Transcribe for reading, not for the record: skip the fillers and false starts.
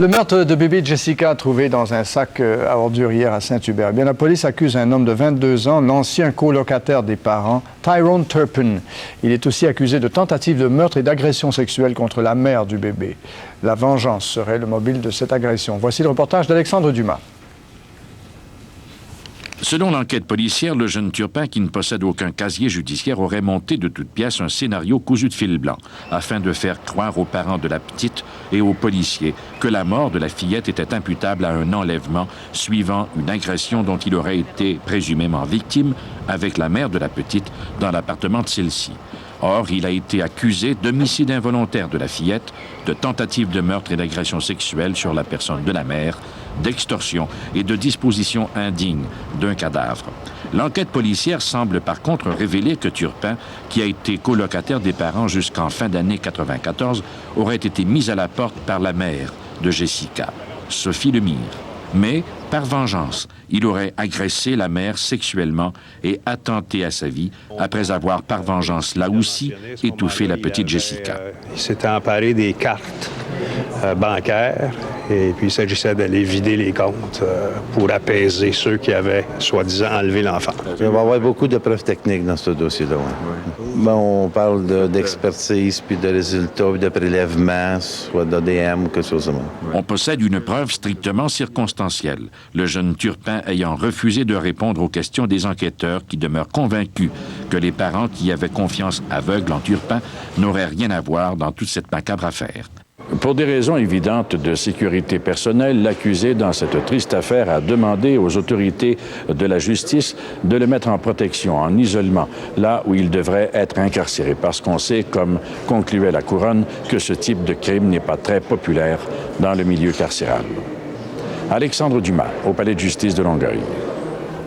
Le meurtre de bébé Jessica trouvé dans un sac à ordures hier à Saint-Hubert. La police accuse un homme de 22 ans, l'ancien colocataire des parents, Tyrone Turpin. Il est aussi accusé de tentative de meurtre et d'agression sexuelle contre la mère du bébé. La vengeance serait le mobile de cette agression. Voici le reportage d'Alexandre Dumas. Selon l'enquête policière, le jeune Turpin, qui ne possède aucun casier judiciaire, aurait monté de toutes pièces un scénario cousu de fil blanc, afin de faire croire aux parents de la petite et aux policiers que la mort de la fillette était imputable à un enlèvement suivant une agression dont il aurait été présumément victime avec la mère de la petite dans l'appartement de celle-ci. Or, il a été accusé d'homicide involontaire de la fillette, de tentative de meurtre et d'agression sexuelle sur la personne de la mère, d'extorsion et de disposition indigne d'un cadavre. L'enquête policière semble par contre révéler que Turpin, qui a été colocataire des parents jusqu'en fin d'année 1994, aurait été mis à la porte par la mère de Jessica, Sophie Lemire. Mais, par vengeance, il aurait agressé la mère sexuellement et attenté à sa vie après avoir, par vengeance, là aussi, étouffé la petite Jessica. Il s'était emparé des cartes bancaires et puis il s'agissait d'aller vider les comptes pour apaiser ceux qui avaient, soi-disant, enlevé l'enfant. Il va y avoir beaucoup de preuves techniques dans ce dossier-là. Oui. Bon, on parle d'expertise, puis de résultats, puis de prélèvements, soit d'ADN ou quelque chose comme ça. On possède une preuve strictement circonstancielle, le jeune Turpin ayant refusé de répondre aux questions des enquêteurs qui demeurent convaincus que les parents qui avaient confiance aveugle en Turpin n'auraient rien à voir dans toute cette macabre affaire. Pour des raisons évidentes de sécurité personnelle, l'accusé dans cette triste affaire a demandé aux autorités de la justice de le mettre en protection, en isolement, là où il devrait être incarcéré, parce qu'on sait, comme concluait la Couronne, que ce type de crime n'est pas très populaire dans le milieu carcéral. Alexandre Dumas, au Palais de justice de Longueuil.